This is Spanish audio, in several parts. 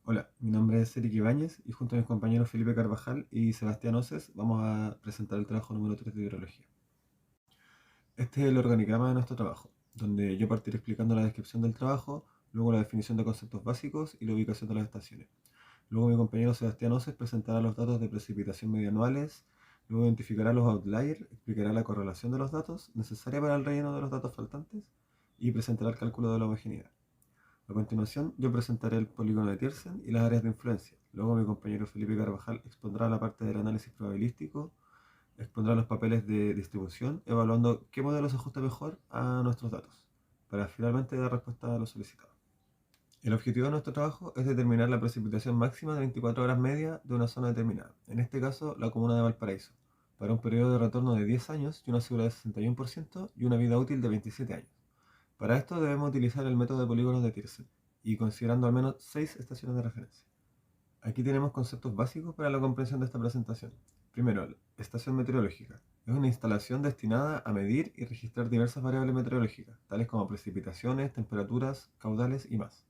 Hola, mi nombre es Eric Ibáñez y junto a mis compañeros Felipe Carvajal y Sebastián Oces vamos a presentar el trabajo número 3 de hidrología. Este es el organigrama de nuestro trabajo, donde yo partiré explicando la descripción del trabajo, luego la definición de conceptos básicos y la ubicación de las estaciones. Luego mi compañero Sebastián Oces presentará los datos de precipitación media anuales, luego identificará los outliers, explicará la correlación de los datos necesaria para el relleno de los datos faltantes y presentará el cálculo de la homogeneidad. A continuación, yo presentaré el polígono de Tiersen y las áreas de influencia. Luego mi compañero Felipe Carvajal expondrá la parte del análisis probabilístico, expondrá los papeles de distribución, evaluando qué modelo se ajusta mejor a nuestros datos, para finalmente dar respuesta a lo solicitado. El objetivo de nuestro trabajo es determinar la precipitación máxima de 24 horas media de una zona determinada, en este caso la comuna de Valparaíso, para un periodo de retorno de 10 años y una seguridad de 61% y una vida útil de 27 años. Para esto debemos utilizar el método de polígonos de Thiersen y considerando al menos 6 estaciones de referencia. Aquí tenemos conceptos básicos para la comprensión de esta presentación. Primero, la estación meteorológica. Es una instalación destinada a medir y registrar diversas variables meteorológicas, tales como precipitaciones, temperaturas, caudales y más.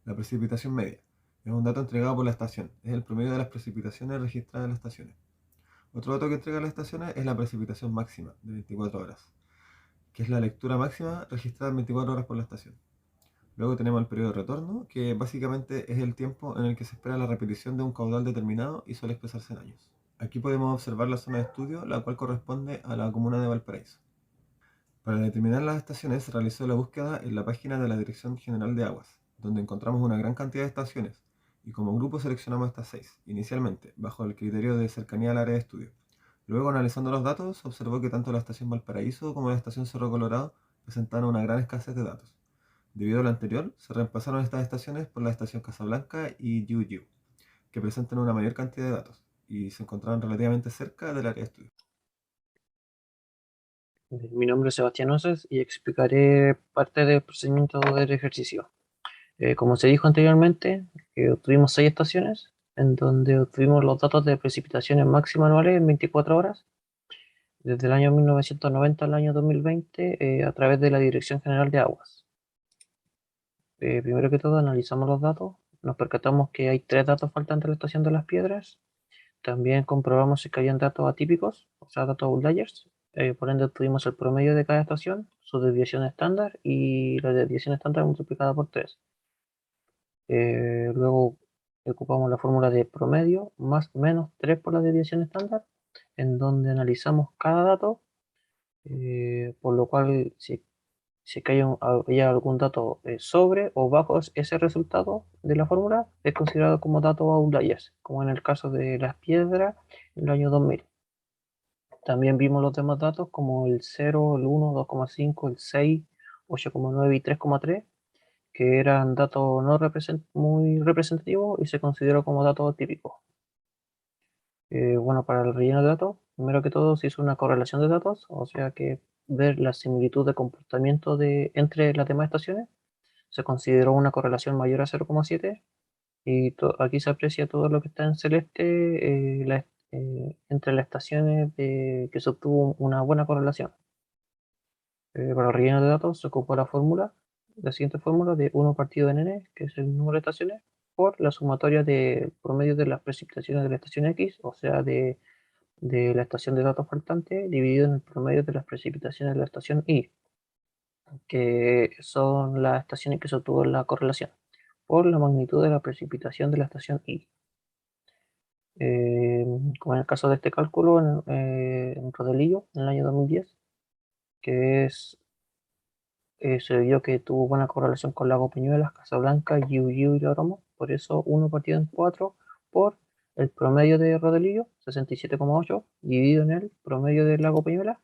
La precipitación media. Es un dato entregado por la estación. Es el promedio de las precipitaciones registradas en las estaciones. Otro dato que entrega las estaciones es la precipitación máxima, de 24 horas, que es la lectura máxima registrada en 24 horas por la estación. Luego tenemos el periodo de retorno, que básicamente es el tiempo en el que se espera la repetición de un caudal determinado y suele expresarse en años. Aquí podemos observar la zona de estudio, la cual corresponde a la comuna de Valparaíso. Para determinar las estaciones se realizó la búsqueda en la página de la Dirección General de Aguas, donde encontramos una gran cantidad de estaciones, y como grupo seleccionamos estas 6, inicialmente, bajo el criterio de cercanía al área de estudio. Luego, analizando los datos, observó que tanto la estación Valparaíso como la estación Cerro Colorado presentaban una gran escasez de datos. Debido a lo anterior, se reemplazaron estas estaciones por la estación Casablanca y Yiu Yiu, que presentan una mayor cantidad de datos y se encontraban relativamente cerca del área de estudio. Mi nombre es Sebastián Oces y explicaré parte del procedimiento del ejercicio. Como se dijo anteriormente, obtuvimos 6 estaciones en donde obtuvimos los datos de precipitaciones máximas anuales en 24 horas, desde el año 1990 al año 2020, a través de la Dirección General de Aguas. Primero que todo, analizamos los datos, nos percatamos que hay 3 datos faltantes en la estación de Las Piedras. También comprobamos si habían datos atípicos, o sea, datos outliers. Por ende, obtuvimos el promedio de cada estación, su desviación estándar y la desviación estándar multiplicada por 3. Luego ocupamos la fórmula de promedio más menos 3 por la desviación estándar, en donde analizamos cada dato, por lo cual si que haya algún dato sobre o bajo ese resultado de la fórmula, es considerado como dato outliers, como en el caso de las piedras en el año 2000. También vimos los demás datos como el 0, el 1, 2,5, el 6, 8,9 y 3,3, que eran datos no muy representativos y se consideró como datos típicos. Bueno, para el relleno de datos, primero que todo se hizo una correlación de datos, o sea que ver la similitud de comportamiento entre las demás estaciones. Se consideró una correlación mayor a 0,7 y aquí se aprecia todo lo que está en celeste, entre las estaciones que se obtuvo una buena correlación. Para el relleno de datos se ocupó la siguiente fórmula de 1 partido de n, que es el número de estaciones, por la sumatoria de promedio de las precipitaciones de la estación X, o sea, de la estación de datos faltante, dividido en el promedio de las precipitaciones de la estación Y, que son las estaciones que se obtuvo en la correlación, por la magnitud de la precipitación de la estación Y. Eh, Como en el caso de este cálculo en Rodelillo, en el año 2010, que se vio que tuvo buena correlación con Lago Peñuelas, Casablanca, Yiu Yiu y La Broma. Por eso 1 partido en 4 por el promedio de Rodelillo, 67,8, dividido en el promedio del Lago Peñuelas,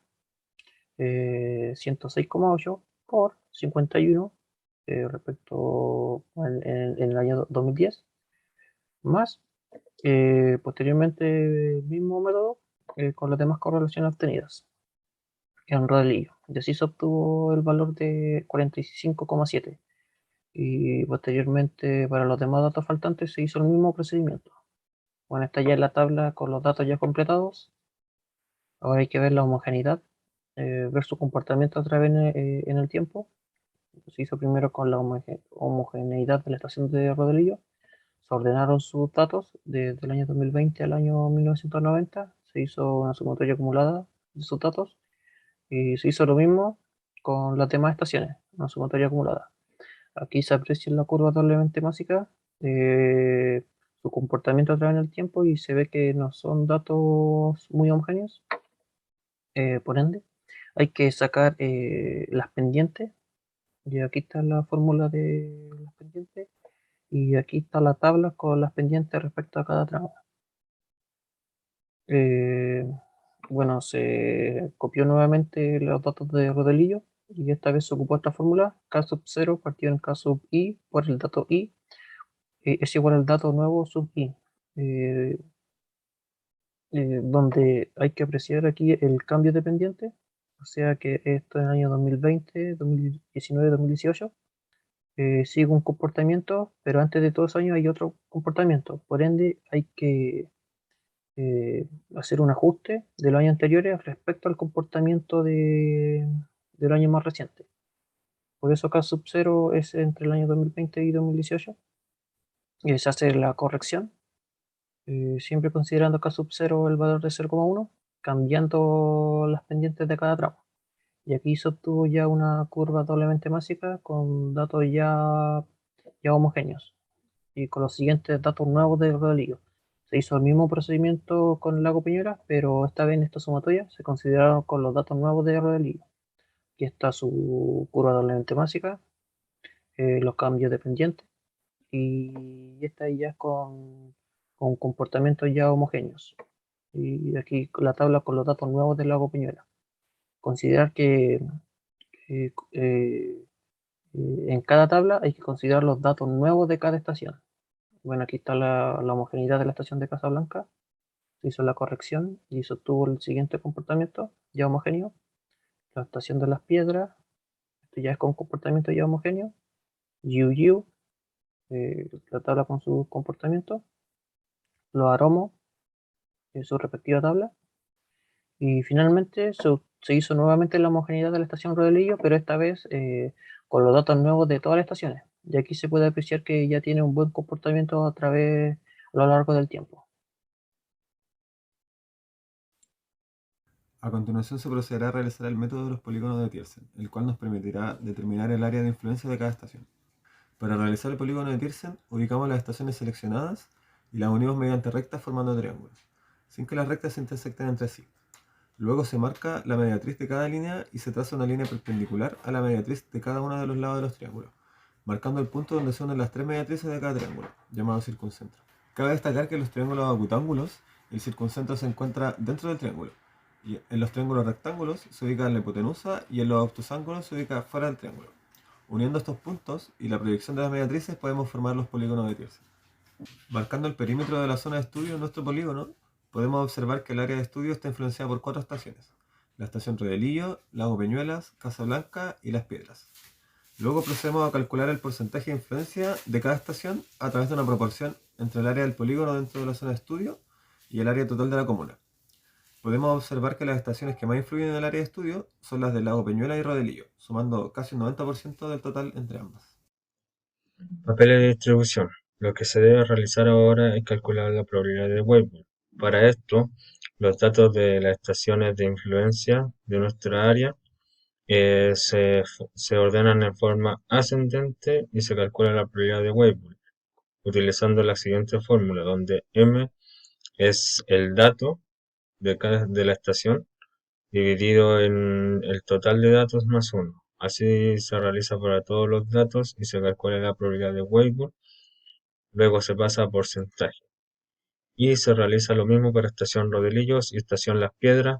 106,8 por 51, respecto en el año 2010, más posteriormente el mismo método con las demás correlaciones obtenidas en Rodelillo. Y así se obtuvo el valor de 45,7. Y posteriormente para los demás datos faltantes se hizo el mismo procedimiento. Bueno, está ya en la tabla con los datos ya completados. Ahora hay que ver la homogeneidad, ver su comportamiento a través en el tiempo. Se hizo primero con la homogeneidad de la estación de Rodelillo, se ordenaron sus datos desde el año 2020 al año 1990, se hizo una sumatoria acumulada de sus datos y se hizo lo mismo con las demás estaciones, una sumatoria acumulada. Aquí se aprecia en la curva doblemente másica su comportamiento a través del tiempo y se ve que no son datos muy homogéneos. Por ende, hay que sacar las pendientes. Y aquí está la fórmula de las pendientes. Y aquí está la tabla con las pendientes respecto a cada tramo. Eh, bueno, se copió nuevamente los datos de Rodelillo y esta vez se ocupó esta fórmula, K sub 0 partido en K sub i por el dato i es igual al dato nuevo sub i, eh, donde hay que apreciar aquí el cambio de pendiente, o sea que esto en el año 2020, 2019, 2018, sigue un comportamiento, pero antes de todos los años hay otro comportamiento, por ende hay que hacer un ajuste de los años anteriores respecto al comportamiento del año más reciente. Por eso K sub 0 es entre el año 2020 y 2018, y se hace la corrección siempre considerando K sub 0 el valor de 0,1, cambiando las pendientes de cada tramo. Y aquí se obtuvo ya una curva doblemente mágica con datos ya homogéneos y con los siguientes datos nuevos del rodillo. Se hizo el mismo procedimiento con el lago Peñuela, pero esta vez en esta sumatoria se consideraron con los datos nuevos de rodillo. Aquí está su curva doblemente mágica, los cambios de pendiente y esta ya es con comportamientos ya homogéneos. Y aquí la tabla con los datos nuevos del lago Peñuela. Considerar que en cada tabla hay que considerar los datos nuevos de cada estación. Bueno, aquí está la homogeneidad de la estación de Casablanca. Se hizo la corrección y se obtuvo el siguiente comportamiento ya homogéneo. La estación de las piedras, esto ya es con comportamiento ya homogéneo. Yu, la tabla con su comportamiento. Los aromos, en su respectiva tabla. Y finalmente se hizo nuevamente la homogeneidad de la estación Rodelillo, pero esta vez con los datos nuevos de todas las estaciones. Y aquí se puede apreciar que ya tiene un buen comportamiento a lo largo del tiempo. A continuación se procederá a realizar el método de los polígonos de Thiersen, el cual nos permitirá determinar el área de influencia de cada estación. Para realizar el polígono de Thiersen, ubicamos las estaciones seleccionadas y las unimos mediante rectas formando triángulos, sin que las rectas se intersecten entre sí. Luego se marca la mediatriz de cada línea y se traza una línea perpendicular a la mediatriz de cada uno de los lados de los triángulos, marcando el punto donde se unen las tres mediatrices de cada triángulo, llamado circuncentro. Cabe destacar que en los triángulos acutángulos, el circuncentro se encuentra dentro del triángulo, y en los triángulos rectángulos se ubica en la hipotenusa y en los obtusángulos se ubica fuera del triángulo. Uniendo estos puntos y la proyección de las mediatrices podemos formar los polígonos de Thiersen. Marcando el perímetro de la zona de estudio en nuestro polígono, podemos observar que el área de estudio está influenciada por cuatro estaciones: la estación Rodelillo, Lago Peñuelas, Casablanca y Las Piedras. Luego procedemos a calcular el porcentaje de influencia de cada estación a través de una proporción entre el área del polígono dentro de la zona de estudio y el área total de la comuna. Podemos observar que las estaciones que más influyen en el área de estudio son las del Lago Peñuelas y Rodelillo, sumando casi un 90% del total entre ambas. Papeles de distribución. Lo que se debe realizar ahora es calcular la probabilidad de Weibull. Para esto, los datos de las estaciones de influencia de nuestra área se ordenan en forma ascendente y se calcula la probabilidad de Weibull utilizando la siguiente fórmula, donde m es el dato de la estación dividido en el total de datos más 1. Así se realiza para todos los datos y se calcula la probabilidad de Weibull. Luego se pasa a porcentaje. Y se realiza lo mismo para estación Rodelillos y estación Las Piedras,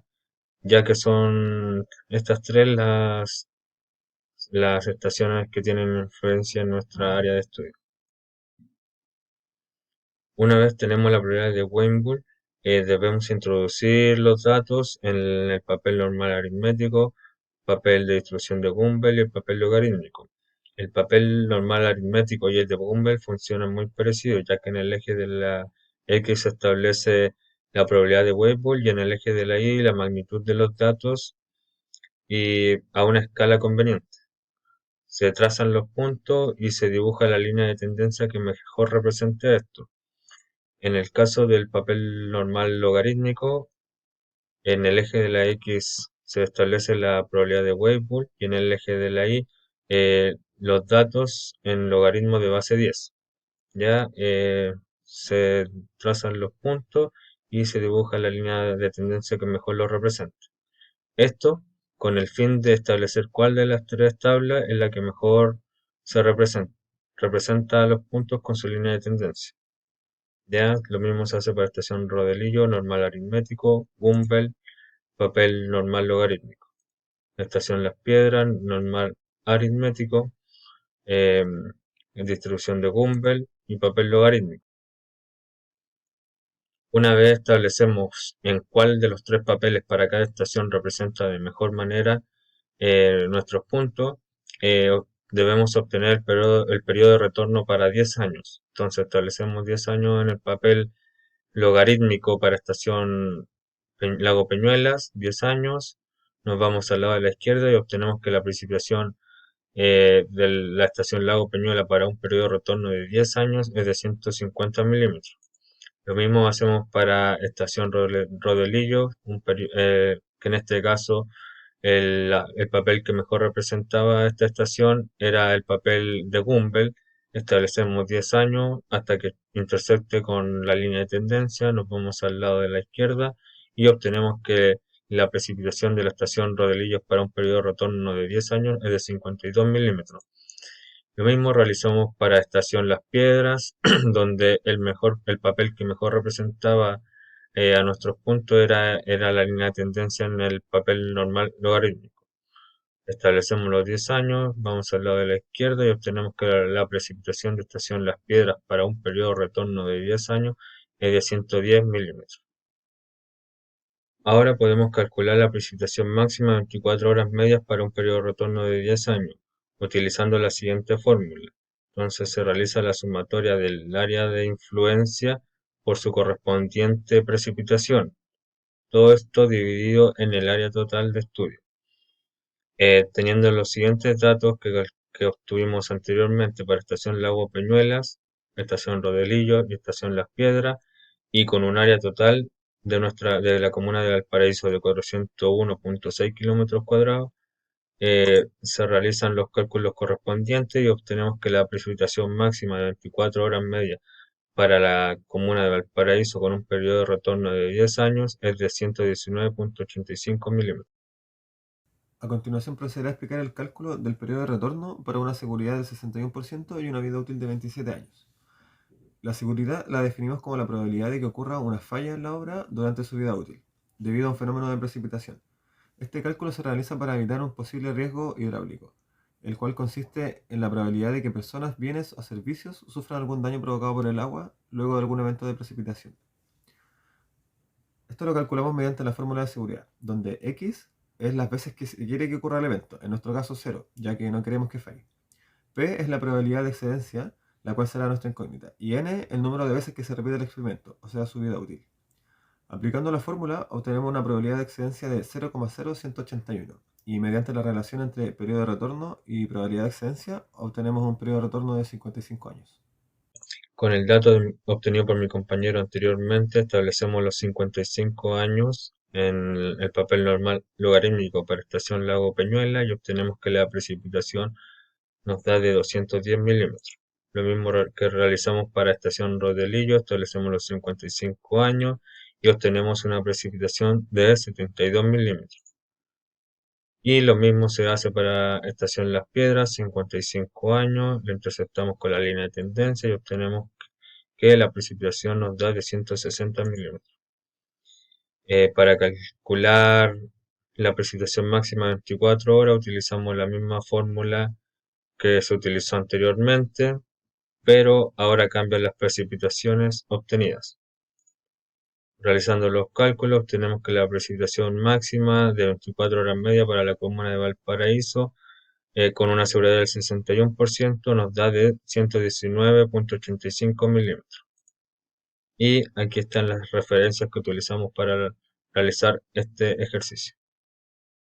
ya que son estas tres las estaciones que tienen influencia en nuestra área de estudio. Una vez tenemos la probabilidad de Weibull, debemos introducir los datos en el papel normal aritmético, papel de distribución de Gumbel y el papel logarítmico. El papel normal aritmético y el de Gumbel funcionan muy parecidos, ya que en el eje de la X se establece la probabilidad de Weibull y en el eje de la Y la magnitud de los datos y a una escala conveniente. Se trazan los puntos y se dibuja la línea de tendencia que mejor represente esto. En el caso del papel normal logarítmico, en el eje de la X se establece la probabilidad de Weibull y en el eje de la Y los datos en logaritmo de base 10. Ya se trazan los puntos y se dibuja la línea de tendencia que mejor lo representa. Esto con el fin de establecer cuál de las tres tablas es la que mejor se representa los puntos con su línea de tendencia. Ya lo mismo se hace para estación Rodelillo, normal aritmético, Gumbel, papel normal logarítmico. Estación Las Piedras, normal aritmético, eh, distribución de Gumbel y papel logarítmico. Una vez establecemos en cuál de los tres papeles para cada estación representa de mejor manera nuestros puntos, debemos obtener el periodo de retorno para 10 años. Entonces establecemos 10 años en el papel logarítmico para estación Lago Peñuelas, 10 años. Nos vamos al lado de la izquierda y obtenemos que la precipitación de la estación Lago Peñuela para un periodo de retorno de 10 años es de 150 milímetros. Lo mismo hacemos para estación Rodelillo, que en este caso el papel que mejor representaba esta estación era el papel de Gumbel. Establecemos 10 años hasta que intersecte con la línea de tendencia, nos vamos al lado de la izquierda y obtenemos que la precipitación de la estación Rodelillos para un periodo de retorno de 10 años es de 52 milímetros. Lo mismo realizamos para estación Las Piedras, donde el papel que mejor representaba a nuestros puntos era la línea de tendencia en el papel normal logarítmico. Establecemos los 10 años, vamos al lado de la izquierda y obtenemos que la precipitación de estación Las Piedras para un periodo de retorno de 10 años es de 110 milímetros. Ahora podemos calcular la precipitación máxima de 24 horas medias para un periodo de retorno de 10 años, utilizando la siguiente fórmula. Entonces se realiza la sumatoria del área de influencia por su correspondiente precipitación. Todo esto dividido en el área total de estudio. Teniendo los siguientes datos que obtuvimos anteriormente para estación Lago Peñuelas, estación Rodelillo y estación Las Piedras, y con un área total de la comuna de Valparaíso de 401.6 kilómetros cuadrados, se realizan los cálculos correspondientes y obtenemos que la precipitación máxima de 24 horas medias para la comuna de Valparaíso con un periodo de retorno de 10 años es de 119.85 milímetros. A continuación procederé a explicar el cálculo del periodo de retorno para una seguridad del 61% y una vida útil de 27 años. La seguridad la definimos como la probabilidad de que ocurra una falla en la obra durante su vida útil, debido a un fenómeno de precipitación. Este cálculo se realiza para evitar un posible riesgo hidráulico, el cual consiste en la probabilidad de que personas, bienes o servicios sufran algún daño provocado por el agua luego de algún evento de precipitación. Esto lo calculamos mediante la fórmula de seguridad, donde X es las veces que se quiere que ocurra el evento, en nuestro caso 0, ya que no queremos que falle. P es la probabilidad de excedencia, la cual será nuestra incógnita, y N el número de veces que se repite el experimento, o sea su vida útil. Aplicando la fórmula obtenemos una probabilidad de excedencia de 0,0181 y mediante la relación entre periodo de retorno y probabilidad de excedencia obtenemos un periodo de retorno de 55 años. Con el dato obtenido por mi compañero anteriormente, establecemos los 55 años en el papel normal logarítmico para estación Lago Peñuela y obtenemos que la precipitación nos da de 210 milímetros. Lo mismo que realizamos para estación Rodelillo, establecemos los 55 años y obtenemos una precipitación de 72 milímetros. Y lo mismo se hace para estación Las Piedras, 55 años, lo interceptamos con la línea de tendencia y obtenemos que la precipitación nos da de 160 milímetros. Para calcular la precipitación máxima de 24 horas utilizamos la misma fórmula que se utilizó anteriormente, pero ahora cambian las precipitaciones obtenidas. Realizando los cálculos obtenemos que la precipitación máxima de 24 horas media para la comuna de Valparaíso con una seguridad del 61% nos da de 119.85 milímetros. Y aquí están las referencias que utilizamos para realizar este ejercicio.